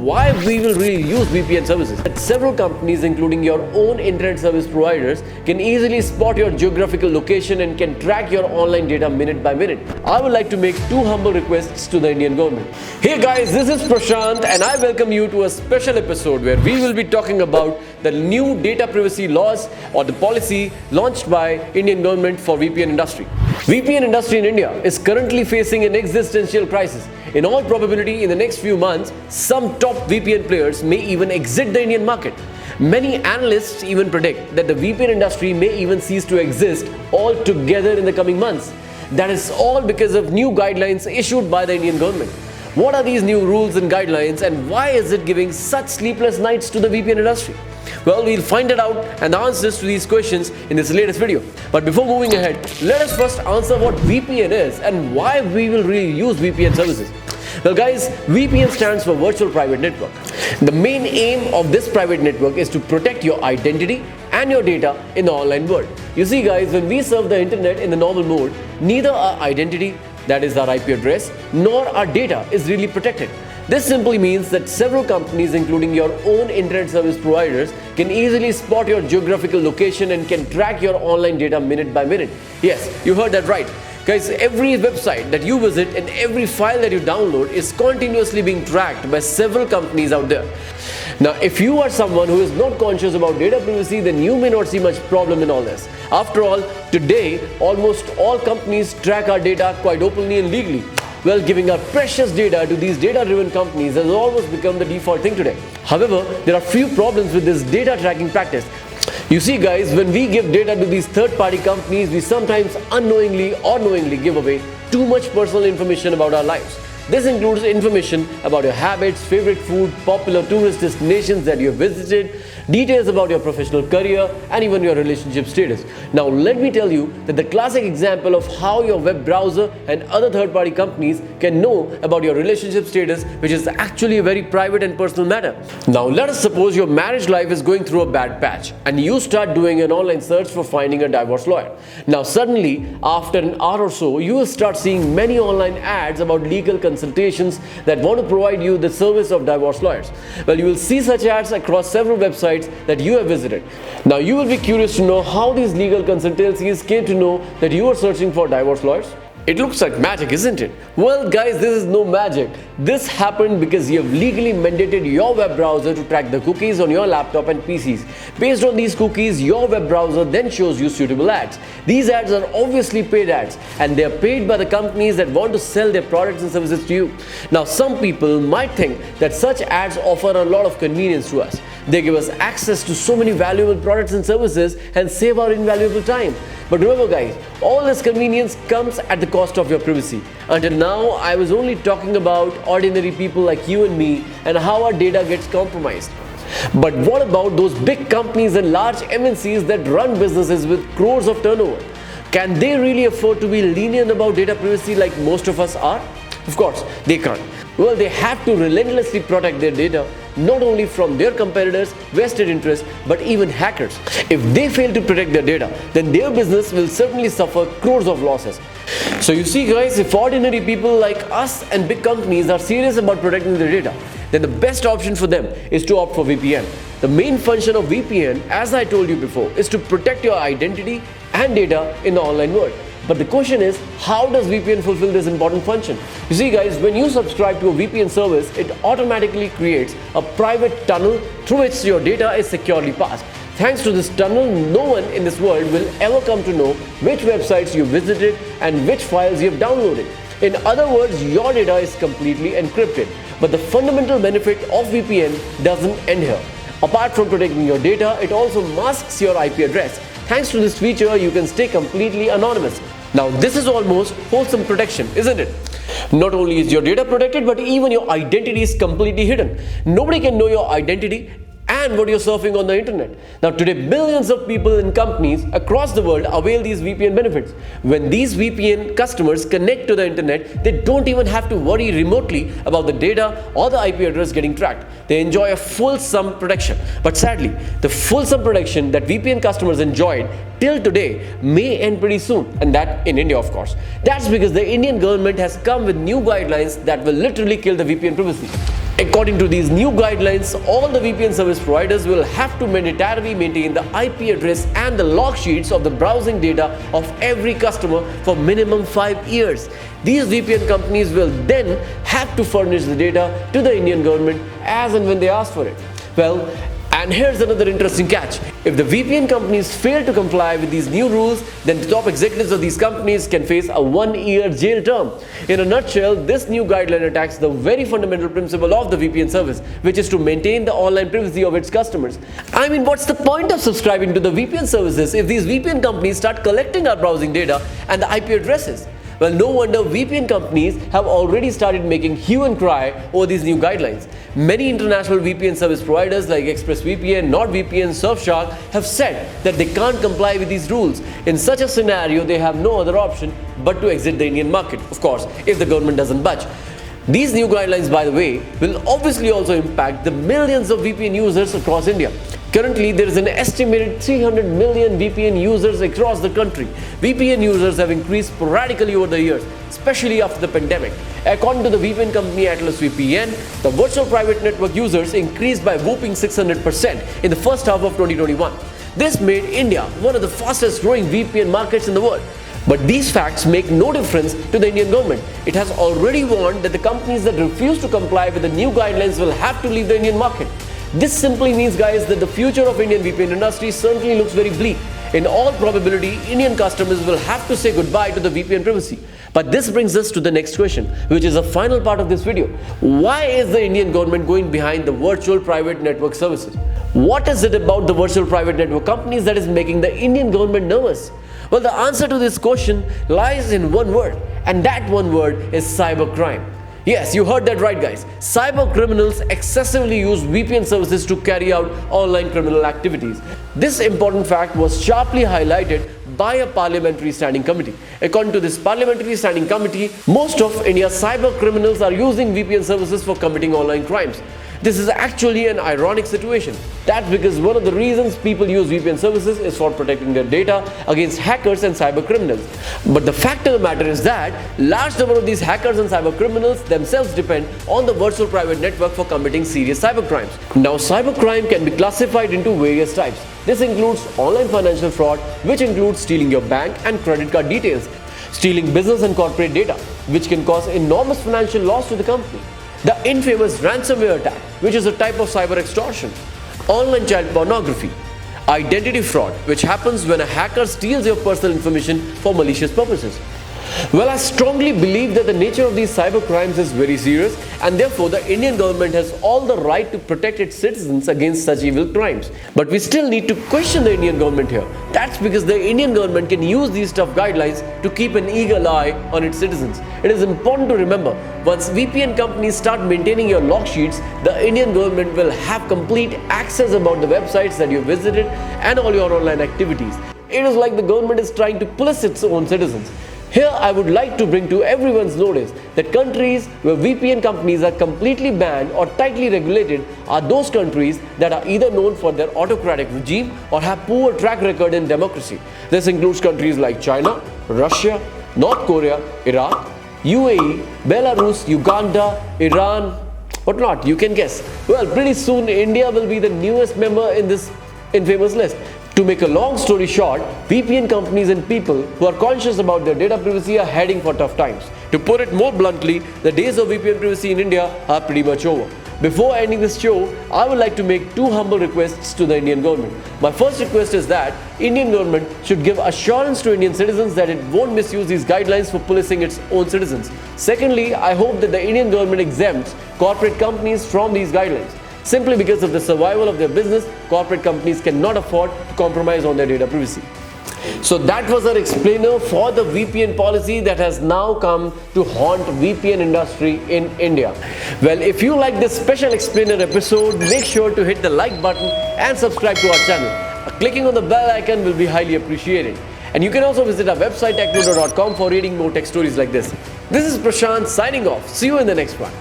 why we will really use VPN services. Several companies, including your own internet service providers, can easily spot your geographical location and can track your online data minute by minute. I would like to make two humble requests to the Indian government. Hey guys, this is Prashant and I welcome you to a special episode where we will be talking about the new data privacy laws or the policy launched by Indian government for VPN industry. VPN industry in India is currently facing an existential crisis. In all probability, in the next few months, some top VPN players may even exit the Indian market. Many analysts even predict that the VPN industry may even cease to exist altogether in the coming months. That is all because of new guidelines issued by the Indian government. What are these new rules and guidelines, and why is it giving such sleepless nights to the VPN industry? Well, we'll find it out and the answers to these questions in this latest video. But before moving ahead, let us first answer what VPN is and why we will really use VPN services. Well guys, VPN stands for Virtual Private Network. The main aim of this private network is to protect your identity and your data in the online world. You see guys, when we surf the internet in the normal mode, neither our identity, that is our IP address, nor our data is really protected. This simply means that several companies, including your own internet service providers, can easily spot your geographical location and can track your online data minute by minute. Yes, you heard that right. Guys, every website that you visit and every file that you download is continuously being tracked by several companies out there. Now, if you are someone who is not conscious about data privacy, then you may not see much problem in all this. After all, today, almost all companies track our data quite openly and legally. Well, giving our precious data to these data-driven companies has almost become the default thing today. However, there are few problems with this data tracking practice. You see guys, when we give data to these third-party companies, we sometimes unknowingly or knowingly give away too much personal information about our lives. This includes information about your habits, favorite food, popular tourist destinations that you have visited, details about your professional career, and even your relationship status. Now let me tell you that the classic example of how your web browser and other third-party companies can know about your relationship status, which is actually a very private and personal matter. Now let us suppose your marriage life is going through a bad patch and you start doing an online search for finding a divorce lawyer. Now suddenly, after an hour or so, you will start seeing many online ads about legal consultations that want to provide you the service of divorce lawyers. Well, you will see such ads across several websites that you have visited. Now you will be curious to know how these legal consultancies came to know that you are searching for divorce lawyers. It looks like magic, isn't it? Well guys, this is no magic. This happened because you have legally mandated your web browser to track the cookies on your laptop and PCs. Based on these cookies, your web browser then shows you suitable ads. These ads are obviously paid ads, and they are paid by the companies that want to sell their products and services to you. Now some people might think that such ads offer a lot of convenience to us. They give us access to so many valuable products and services and save our invaluable time. But remember guys, all this convenience comes at the cost of your privacy. Until now, I was only talking about ordinary people like you and me and how our data gets compromised. But what about those big companies and large MNCs that run businesses with crores of turnover? Can they really afford to be lenient about data privacy like most of us are? Of course, they can't. Well, they have to relentlessly protect their data, not only from their competitors, vested interests, but even hackers. If they fail to protect their data, then their business will certainly suffer crores of losses. So you see guys, if ordinary people like us and big companies are serious about protecting their data, then the best option for them is to opt for VPN. The main function of VPN, as I told you before, is to protect your identity and data in the online world. But the question is, how does VPN fulfill this important function? You see guys, when you subscribe to a VPN service, it automatically creates a private tunnel through which your data is securely passed. Thanks to this tunnel, no one in this world will ever come to know which websites you visited and which files you have downloaded. In other words, your data is completely encrypted. But the fundamental benefit of VPN doesn't end here. Apart from protecting your data, it also masks your IP address. Thanks to this feature, you can stay completely anonymous. Now, this is almost wholesome protection, isn't it? Not only is your data protected, but even your identity is completely hidden. Nobody can know your identity and what you're surfing on the internet. Now today, billions of people and companies across the world avail these VPN benefits. When these VPN customers connect to the internet, they don't even have to worry remotely about the data or the IP address getting tracked. They enjoy a fulsome protection. But sadly, the fulsome protection that VPN customers enjoyed till today may end pretty soon, and that in India, of course. That's because the Indian government has come with new guidelines that will literally kill the VPN privacy. According to these new guidelines, all the VPN service providers will have to mandatorily maintain the IP address and the log sheets of the browsing data of every customer for minimum 5 years. These VPN companies will then have to furnish the data to the Indian government as and when they ask for it. Well, and here's another interesting catch. If the VPN companies fail to comply with these new rules, then the top executives of these companies can face a 1-year jail term. In a nutshell, this new guideline attacks the very fundamental principle of the VPN service, which is to maintain the online privacy of its customers. I mean, what's the point of subscribing to the VPN services if these VPN companies start collecting our browsing data and the IP addresses? Well, no wonder VPN companies have already started making hue and cry over these new guidelines. Many international VPN service providers like ExpressVPN, NordVPN, Surfshark have said that they can't comply with these rules. In such a scenario, they have no other option but to exit the Indian market, of course, if the government doesn't budge. These new guidelines, by the way, will obviously also impact the millions of VPN users across India. Currently, there is an estimated 300 million VPN users across the country. VPN users have increased sporadically over the years, especially after the pandemic. According to the VPN company Atlas VPN, the virtual private network users increased by a whopping 600% in the first half of 2021. This made India one of the fastest growing VPN markets in the world. But these facts make no difference to the Indian government. It has already warned that the companies that refuse to comply with the new guidelines will have to leave the Indian market. This simply means, guys, that the future of Indian VPN industry certainly looks very bleak. In all probability, Indian customers will have to say goodbye to the VPN privacy. But this brings us to the next question, which is the final part of this video. Why is the Indian government going behind the virtual private network services? What is it about the virtual private network companies that is making the Indian government nervous? Well, the answer to this question lies in one word, and that one word is cybercrime. Yes, you heard that right, guys. Cyber criminals excessively use VPN services to carry out online criminal activities. This important fact was sharply highlighted by a parliamentary standing committee. According to this parliamentary standing committee, most of India's cyber criminals are using VPN services for committing online crimes. This is actually an ironic situation. That's because one of the reasons people use VPN services is for protecting their data against hackers and cyber criminals. But the fact of the matter is that large number of these hackers and cyber criminals themselves depend on the virtual private network for committing serious cyber crimes. Now, cybercrime can be classified into various types. This includes online financial fraud, which includes stealing your bank and credit card details, stealing business and corporate data, which can cause enormous financial loss to the company. The infamous ransomware attack, which is a type of cyber extortion. Online child pornography. Identity fraud, which happens when a hacker steals your personal information for malicious purposes. Well, I strongly believe that the nature of these cyber crimes is very serious, and therefore the Indian government has all the right to protect its citizens against such evil crimes. But we still need to question the Indian government here. That's because the Indian government can use these tough guidelines to keep an eagle eye on its citizens. It is important to remember, once VPN companies start maintaining your log sheets, the Indian government will have complete access about the websites that you visited and all your online activities. It is like the government is trying to police its own citizens. Here, I would like to bring to everyone's notice that countries where VPN companies are completely banned or tightly regulated are those countries that are either known for their autocratic regime or have poor track record in democracy. This includes countries like China, Russia, North Korea, Iraq, UAE, Belarus, Uganda, Iran, what not, you can guess. Well, pretty soon India will be the newest member in this infamous list. To make a long story short, VPN companies and people who are conscious about their data privacy are heading for tough times. To put it more bluntly, the days of VPN privacy in India are pretty much over. Before ending this show, I would like to make two humble requests to the Indian government. My first request is that Indian government should give assurance to Indian citizens that it won't misuse these guidelines for policing its own citizens. Secondly, I hope that the Indian government exempts corporate companies from these guidelines. Simply because of the survival of their business, corporate companies cannot afford to compromise on their data privacy. So that was our explainer for the VPN policy that has now come to haunt VPN industry in India. Well, if you like this special explainer episode, make sure to hit the like button and subscribe to our channel. Clicking on the bell icon will be highly appreciated. And you can also visit our website technodo.com for reading more tech stories like this. This is Prashant signing off. See you in the next one.